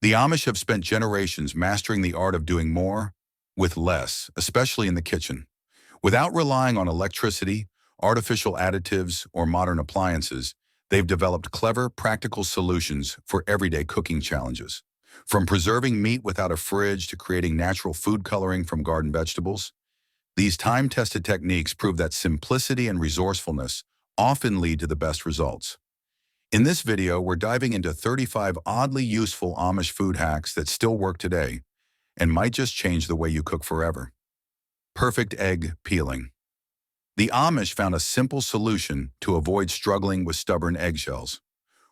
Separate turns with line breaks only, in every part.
The Amish have spent generations mastering the art of doing more with less, especially in the kitchen. Without relying on electricity, artificial additives, or modern appliances, they've developed clever, practical solutions for everyday cooking challenges. From preserving meat without a fridge to creating natural food coloring from garden vegetables, these time-tested techniques prove that simplicity and resourcefulness often lead to the best results. In this video, we're diving into 35 oddly useful Amish food hacks that still work today and might just change the way you cook forever. Perfect egg peeling. The Amish found a simple solution to avoid struggling with stubborn eggshells.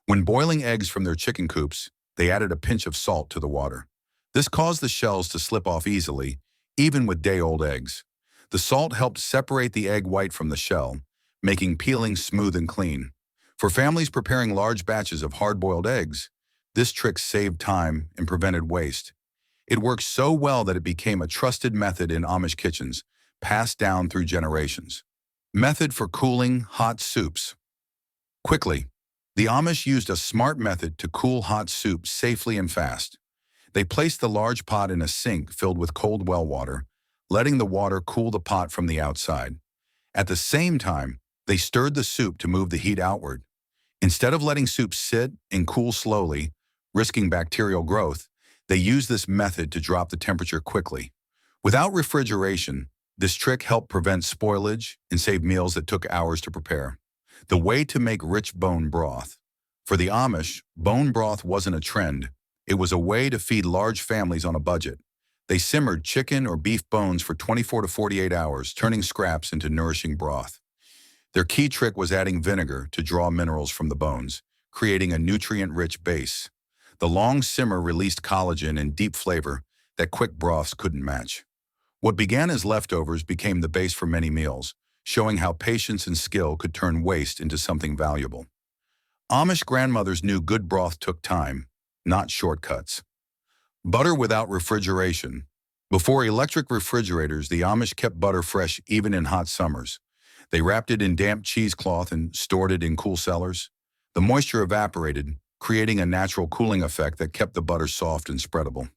When boiling eggs from their chicken coops, they added a pinch of salt to the water. This caused the shells to slip off easily, even with day-old eggs. The salt helped separate the egg white from the shell, making peeling smooth and clean. For families preparing large batches of hard-boiled eggs, this trick saved time and prevented waste. It worked so well that it became a trusted method in Amish kitchens, passed down through generations. Method for cooling hot soups. Quickly, the Amish used a smart method to cool hot soup safely and fast. They placed the large pot in a sink filled with cold well water, letting the water cool the pot from the outside. At the same time, they stirred the soup to move the heat outward. Instead of letting soup sit and cool slowly, risking bacterial growth, they used this method to drop the temperature quickly. Without refrigeration, this trick helped prevent spoilage and save meals that took hours to prepare. The way to make rich bone broth. For the Amish, bone broth wasn't a trend. It was a way to feed large families on a budget. They simmered chicken or beef bones for 24 to 48 hours, turning scraps into nourishing broth. Their key trick was adding vinegar to draw minerals from the bones, creating a nutrient-rich base. The long simmer released collagen and deep flavor that quick broths couldn't match. What began as leftovers became the base for many meals, showing how patience and skill could turn waste into something valuable. Amish grandmothers knew good broth took time, not shortcuts. Butter without refrigeration. Before electric refrigerators, the Amish kept butter fresh even in hot summers. They wrapped it in damp cheesecloth and stored it in cool cellars. The moisture evaporated, creating a natural cooling effect that kept the butter soft and spreadable.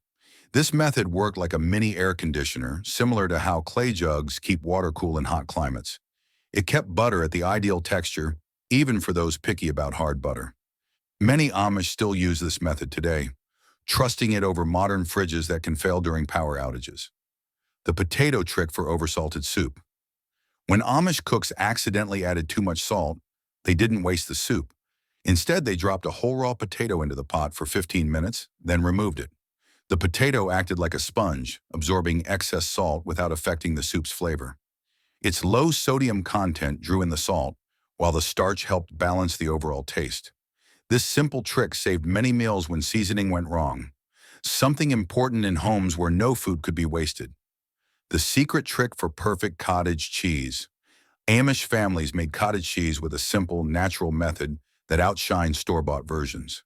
This method worked like a mini air conditioner, similar to how clay jugs keep water cool in hot climates. It kept butter at the ideal texture, even for those picky about hard butter. Many Amish still use this method today, trusting it over modern fridges that can fail during power outages. The potato trick for oversalted soup. When Amish cooks accidentally added too much salt, they didn't waste the soup. Instead, they dropped a whole raw potato into the pot for 15 minutes, then removed it. The potato acted like a sponge, absorbing excess salt without affecting the soup's flavor. Its low sodium content drew in the salt, while the starch helped balance the overall taste. This simple trick saved many meals when seasoning went wrong. Something important in homes where no food could be wasted. The secret trick for perfect cottage cheese. Amish families made cottage cheese with a simple, natural method that outshined store-bought versions.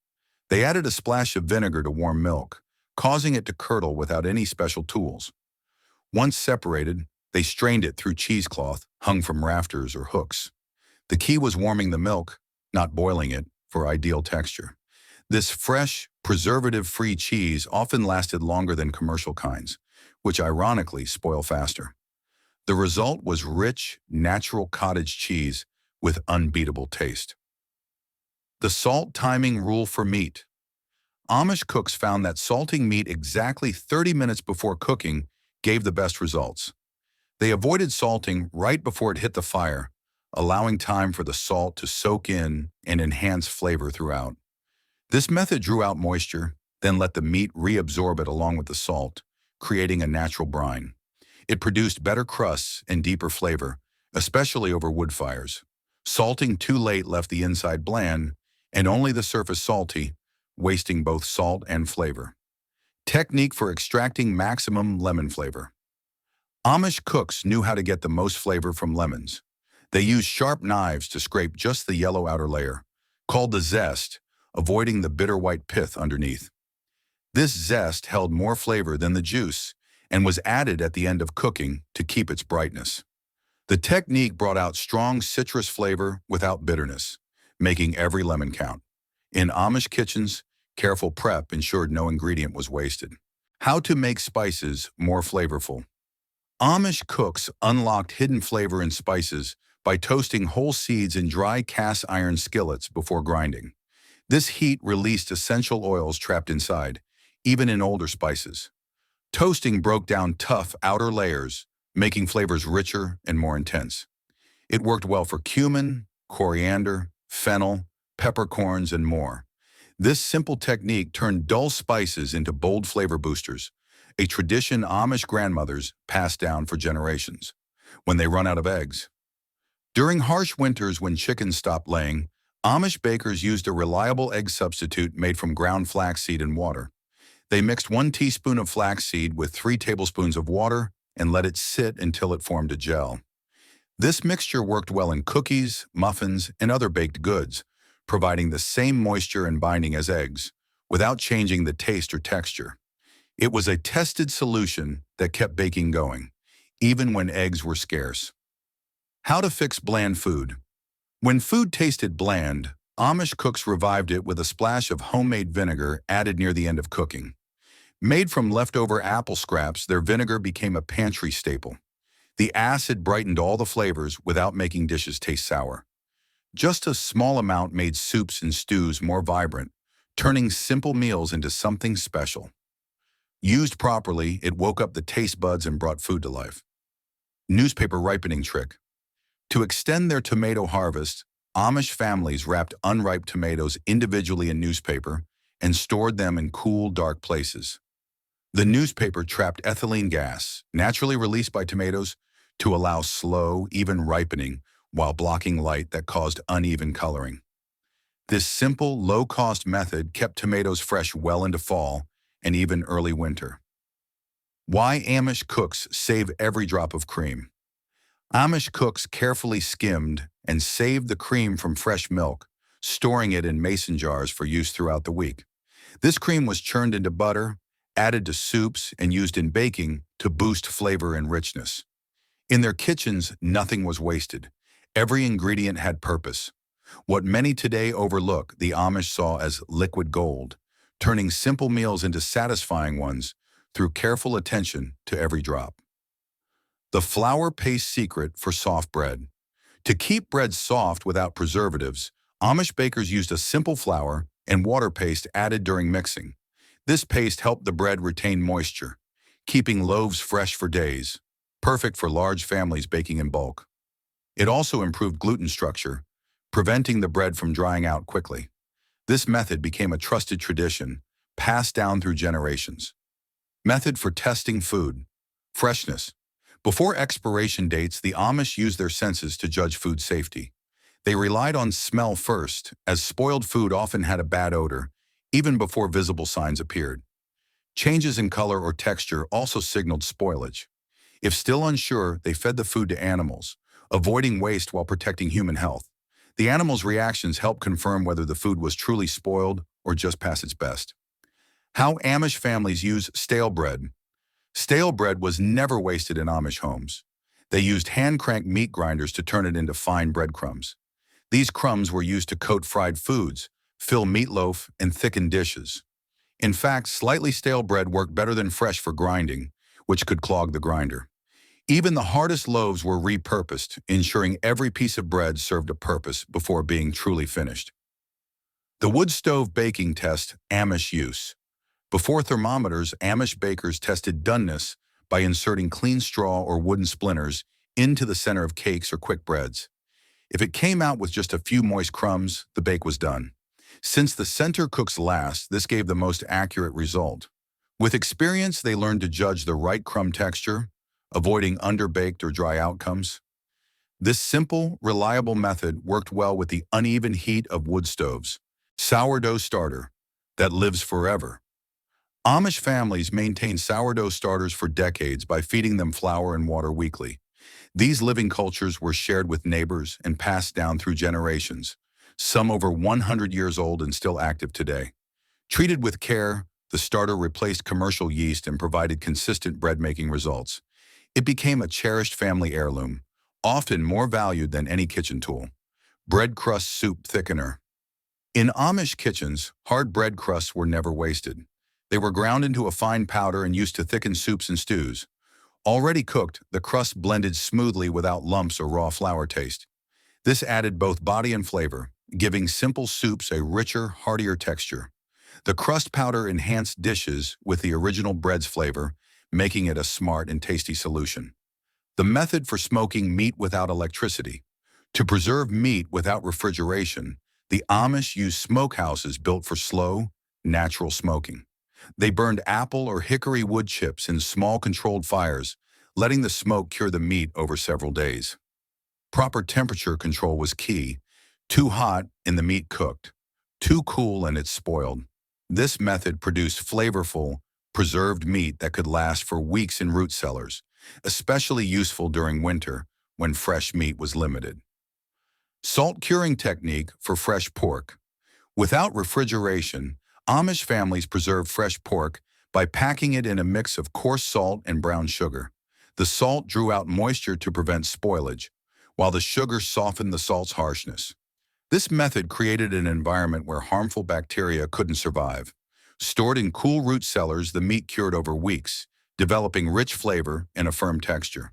They added a splash of vinegar to warm milk, causing it to curdle without any special tools. Once separated, they strained it through cheesecloth hung from rafters or hooks. The key was warming the milk, not boiling it, for ideal texture. This fresh, preservative-free cheese often lasted longer than commercial kinds, which ironically spoil faster. The result was rich, natural cottage cheese with unbeatable taste. The salt timing rule for meat. Amish cooks found that salting meat exactly 30 minutes before cooking gave the best results. They avoided salting right before it hit the fire, allowing time for the salt to soak in and enhance flavor throughout. This method drew out moisture, then let the meat reabsorb it along with the salt, creating a natural brine. It produced better crusts and deeper flavor, especially over wood fires. Salting too late left the inside bland and only the surface salty, wasting both salt and flavor. Technique for extracting maximum lemon flavor. Amish cooks knew how to get the most flavor from lemons. They used sharp knives to scrape just the yellow outer layer, called the zest, avoiding the bitter white pith underneath. This zest held more flavor than the juice and was added at the end of cooking to keep its brightness. The technique brought out strong citrus flavor without bitterness, making every lemon count. In Amish kitchens, Careful prep ensured no ingredient was wasted. How to make spices more flavorful. Amish cooks unlocked hidden flavor in spices by toasting whole seeds in dry cast iron skillets before grinding. This heat released essential oils trapped inside, even in older spices. Toasting broke down tough outer layers, making flavors richer and more intense. It worked well for cumin, coriander, fennel, peppercorns, and more. This simple technique turned dull spices into bold flavor boosters, a tradition Amish grandmothers passed down for generations. When they run out of eggs. During harsh winters when chickens stopped laying, Amish bakers used a reliable egg substitute made from ground flaxseed and water. They mixed 1 teaspoon of flaxseed with 3 tablespoons of water and let it sit until it formed a gel. This mixture worked well in cookies, muffins, and other baked goods, providing the same moisture and binding as eggs, without changing the taste or texture. It was a tested solution that kept baking going, even when eggs were scarce. How to fix bland food. When food tasted bland, Amish cooks revived it with a splash of homemade vinegar added near the end of cooking. Made from leftover apple scraps, their vinegar became a pantry staple. The acid brightened all the flavors without making dishes taste sour. Just a small amount made soups and stews more vibrant, turning simple meals into something special. Used properly, it woke up the taste buds and brought food to life. Newspaper ripening trick. To extend their tomato harvest, Amish families wrapped unripe tomatoes individually in newspaper and stored them in cool, dark places. The newspaper trapped ethylene gas, naturally released by tomatoes, to allow slow, even ripening while blocking light that caused uneven coloring. This simple, low-cost method kept tomatoes fresh well into fall and even early winter. Why Amish cooks save every drop of cream. Amish cooks carefully skimmed and saved the cream from fresh milk, storing it in mason jars for use throughout the week. This cream was churned into butter, added to soups, and used in baking to boost flavor and richness. In their kitchens, nothing was wasted. Every ingredient had purpose. What many today overlook, the Amish saw as liquid gold, turning simple meals into satisfying ones through careful attention to every drop. The flour paste secret for soft bread. To keep bread soft without preservatives, Amish bakers used a simple flour and water paste added during mixing. This paste helped the bread retain moisture, keeping loaves fresh for days, perfect for large families baking in bulk. It also improved gluten structure, preventing the bread from drying out quickly. This method became a trusted tradition, passed down through generations. Method for testing food. Freshness. Before expiration dates, the Amish used their senses to judge food safety. They relied on smell first, as spoiled food often had a bad odor, even before visible signs appeared. Changes in color or texture also signaled spoilage. If still unsure, they fed the food to animals, avoiding waste while protecting human health. The animals' reactions helped confirm whether the food was truly spoiled or just past its best. How Amish families use stale bread. Stale bread was never wasted in Amish homes. They used hand-cranked meat grinders to turn it into fine breadcrumbs. These crumbs were used to coat fried foods, fill meatloaf, and thicken dishes. In fact, slightly stale bread worked better than fresh for grinding, which could clog the grinder. Even the hardest loaves were repurposed, ensuring every piece of bread served a purpose before being truly finished. The wood stove baking test, Amish use. Before thermometers, Amish bakers tested doneness by inserting clean straw or wooden splinters into the center of cakes or quick breads. If it came out with just a few moist crumbs, the bake was done. Since the center cooks last, this gave the most accurate result. With experience, they learned to judge the right crumb texture, avoiding underbaked or dry outcomes. This simple, reliable method worked well with the uneven heat of wood stoves. Sourdough starter that lives forever. Amish families maintained sourdough starters for decades by feeding them flour and water weekly. These living cultures were shared with neighbors and passed down through generations, some over 100 years old and still active today. Treated with care, the starter replaced commercial yeast and provided consistent bread-making results. It became a cherished family heirloom, often more valued than any kitchen tool. Bread crust soup thickener. In Amish kitchens, hard bread crusts were never wasted. They were ground into a fine powder and used to thicken soups and stews. Already cooked, the crust blended smoothly without lumps or raw flour taste. This added both body and flavor, giving simple soups a richer, heartier texture. The crust powder enhanced dishes with the original bread's flavor, making it a smart and tasty solution. The method for smoking meat without electricity. To preserve meat without refrigeration, the Amish used smokehouses built for slow, natural smoking. They burned apple or hickory wood chips in small controlled fires, letting the smoke cure the meat over several days. Proper temperature control was key. Too hot and the meat cooked. Too cool and it spoiled. This method produced flavorful, preserved meat that could last for weeks in root cellars, especially useful during winter when fresh meat was limited. Salt curing technique for fresh pork. Without refrigeration, Amish families preserve fresh pork by packing it in a mix of coarse salt and brown sugar. The salt drew out moisture to prevent spoilage, while the sugar softened the salt's harshness. This method created an environment where harmful bacteria couldn't survive. Stored in cool root cellars, the meat cured over weeks, developing rich flavor and a firm texture.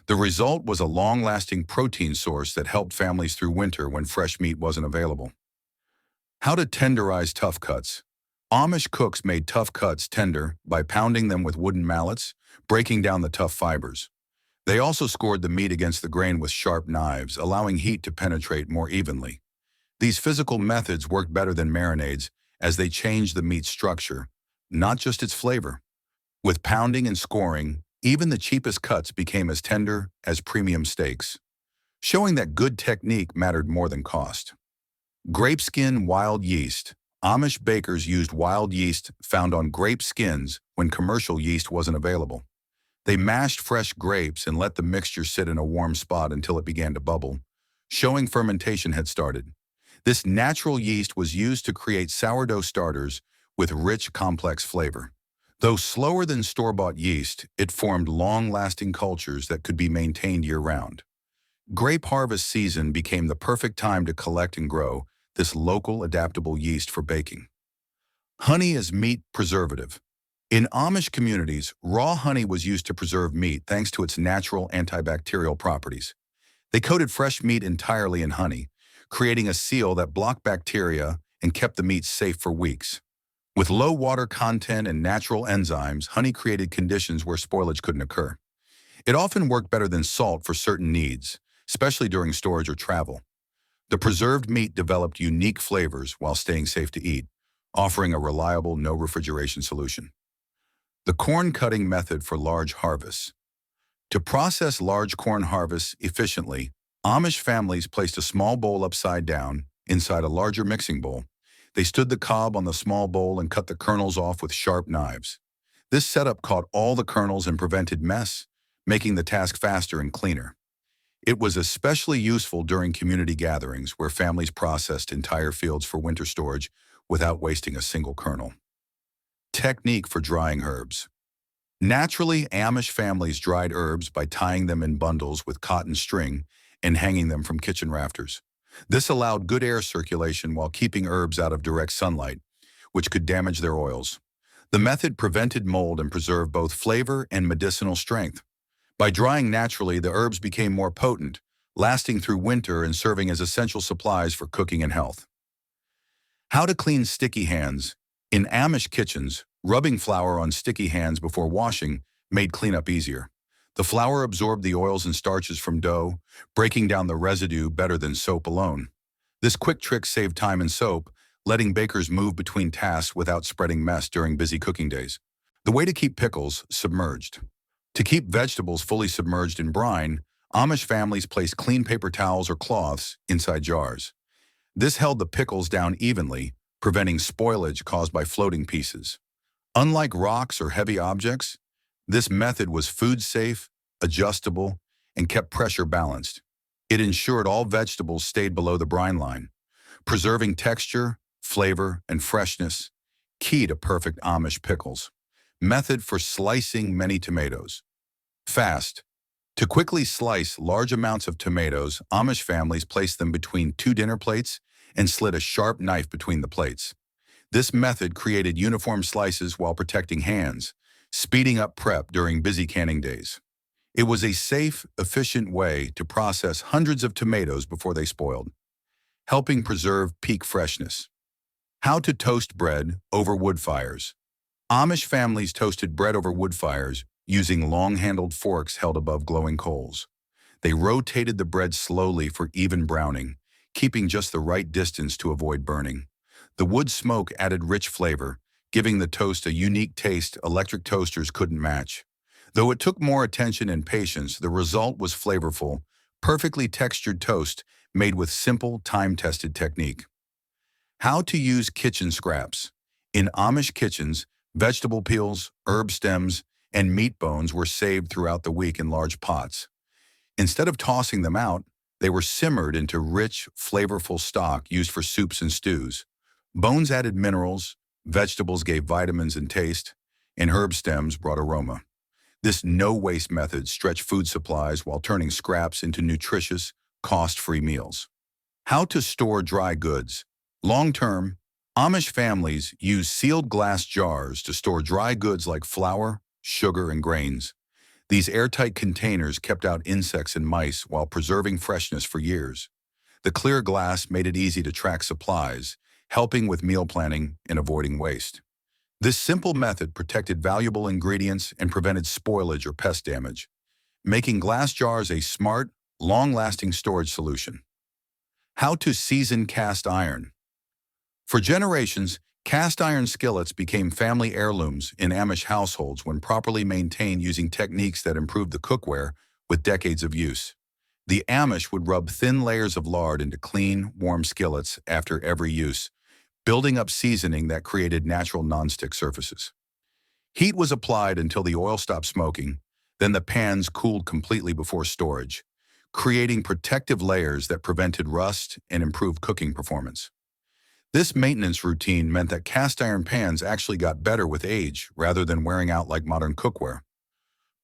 The result was a long-lasting protein source that helped families through winter when fresh meat wasn't available. How to tenderize tough cuts. Amish cooks made tough cuts tender by pounding them with wooden mallets, breaking down the tough fibers. They also scored the meat against the grain with sharp knives, allowing heat to penetrate more evenly. These physical methods worked better than marinades as they changed the meat's structure, not just its flavor. With pounding and scoring, even the cheapest cuts became as tender as premium steaks, showing that good technique mattered more than cost. Grapeskin wild yeast. Amish bakers used wild yeast found on grape skins when commercial yeast wasn't available. They mashed fresh grapes and let the mixture sit in a warm spot until it began to bubble, showing fermentation had started. This natural yeast was used to create sourdough starters with rich, complex flavor. Though slower than store-bought yeast, it formed long-lasting cultures that could be maintained year-round. Grape harvest season became the perfect time to collect and grow this local, adaptable yeast for baking. Honey as meat preservative. In Amish communities, raw honey was used to preserve meat thanks to its natural antibacterial properties. They coated fresh meat entirely in honey, creating a seal that blocked bacteria and kept the meat safe for weeks. With low water content and natural enzymes, honey created conditions where spoilage couldn't occur. It often worked better than salt for certain needs, especially during storage or travel. The preserved meat developed unique flavors while staying safe to eat, offering a reliable, no-refrigeration solution. The corn cutting method for large harvests. To process large corn harvests efficiently, Amish families placed a small bowl upside down inside a larger mixing bowl. They stood the cob on the small bowl and cut the kernels off with sharp knives. This setup caught all the kernels and prevented mess, making the task faster and cleaner. It was especially useful during community gatherings where families processed entire fields for winter storage without wasting a single kernel. Technique for drying herbs. Naturally, Amish families dried herbs by tying them in bundles with cotton string and hanging them from kitchen rafters. This allowed good air circulation while keeping herbs out of direct sunlight, which could damage their oils. The method prevented mold and preserved both flavor and medicinal strength. By drying naturally, the herbs became more potent, lasting through winter and serving as essential supplies for cooking and health. How to clean sticky hands. In Amish kitchens, rubbing flour on sticky hands before washing made cleanup easier. The flour absorbed the oils and starches from dough, breaking down the residue better than soap alone. This quick trick saved time and soap, letting bakers move between tasks without spreading mess during busy cooking days. The way to keep pickles submerged. To keep vegetables fully submerged in brine, Amish families placed clean paper towels or cloths inside jars. This held the pickles down evenly, preventing spoilage caused by floating pieces. Unlike rocks or heavy objects, this method was food-safe, adjustable, and kept pressure balanced. It ensured all vegetables stayed below the brine line, preserving texture, flavor, and freshness, key to perfect Amish pickles. Method for slicing many tomatoes. Fast. To quickly slice large amounts of tomatoes, Amish families placed them between 2 dinner plates and slid a sharp knife between the plates. This method created uniform slices while protecting hands, speeding up prep during busy canning days. It was a safe, efficient way to process hundreds of tomatoes before they spoiled, helping preserve peak freshness. How to toast bread over wood fires. Amish families toasted bread over wood fires using long-handled forks held above glowing coals. They rotated the bread slowly for even browning, keeping just the right distance to avoid burning. The wood smoke added rich flavor, giving the toast a unique taste electric toasters couldn't match. Though it took more attention and patience, the result was flavorful, perfectly textured toast made with simple, time-tested technique. How to use kitchen scraps. In Amish kitchens, vegetable peels, herb stems, and meat bones were saved throughout the week in large pots. Instead of tossing them out, they were simmered into rich, flavorful stock used for soups and stews. Bones added minerals, vegetables gave vitamins and taste, and herb stems brought aroma. This no-waste method stretched food supplies while turning scraps into nutritious, cost-free meals. How to store dry goods. Long-term, Amish families use sealed glass jars to store dry goods like flour, sugar, and grains. These airtight containers kept out insects and mice while preserving freshness for years. The clear glass made it easy to track supplies, helping with meal planning and avoiding waste. This simple method protected valuable ingredients and prevented spoilage or pest damage, making glass jars a smart, long-lasting storage solution. How to season cast iron. For generations, cast iron skillets became family heirlooms in Amish households when properly maintained using techniques that improved the cookware with decades of use. The Amish would rub thin layers of lard into clean, warm skillets after every use, building up seasoning that created natural nonstick surfaces. Heat was applied until the oil stopped smoking, then the pans cooled completely before storage, creating protective layers that prevented rust and improved cooking performance. This maintenance routine meant that cast iron pans actually got better with age rather than wearing out like modern cookware.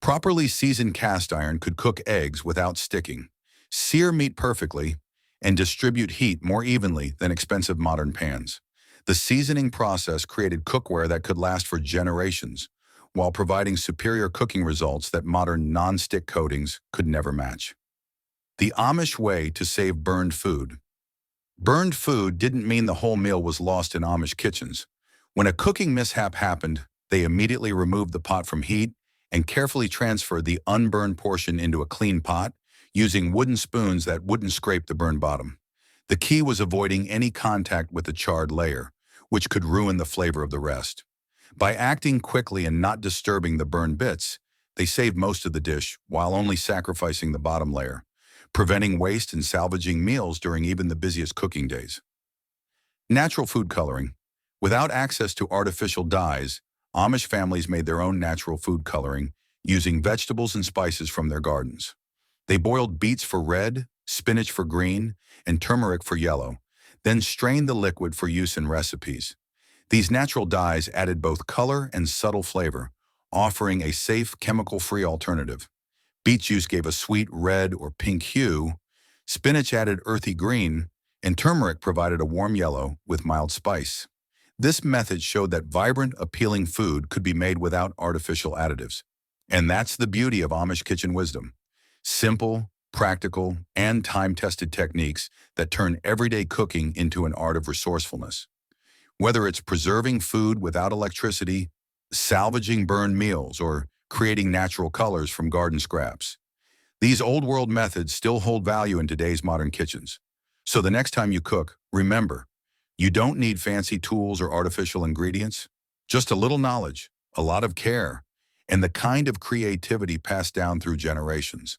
Properly seasoned cast iron could cook eggs without sticking, sear meat perfectly, and distribute heat more evenly than expensive modern pans. The seasoning process created cookware that could last for generations, while providing superior cooking results that modern non-stick coatings could never match. The Amish way to save burned food. Burned food didn't mean the whole meal was lost in Amish kitchens. When a cooking mishap happened, they immediately removed the pot from heat and carefully transferred the unburned portion into a clean pot, using wooden spoons that wouldn't scrape the burned bottom. The key was avoiding any contact with the charred layer, which could ruin the flavor of the rest. By acting quickly and not disturbing the burned bits, they saved most of the dish while only sacrificing the bottom layer, preventing waste and salvaging meals during even the busiest cooking days. Natural food coloring. Without access to artificial dyes, Amish families made their own natural food coloring using vegetables and spices from their gardens. They boiled beets for red, spinach for green, and turmeric for yellow, then strained the liquid for use in recipes. These natural dyes added both color and subtle flavor, offering a safe, chemical-free alternative. Beet juice gave a sweet red or pink hue, spinach added earthy green, and turmeric provided a warm yellow with mild spice. This method showed that vibrant, appealing food could be made without artificial additives. And that's the beauty of Amish kitchen wisdom. Simple, practical, and time-tested techniques that turn everyday cooking into an art of resourcefulness. Whether it's preserving food without electricity, salvaging burned meals, or creating natural colors from garden scraps, these old-world methods still hold value in today's modern kitchens. So the next time you cook, remember, you don't need fancy tools or artificial ingredients, just a little knowledge, a lot of care, and the kind of creativity passed down through generations.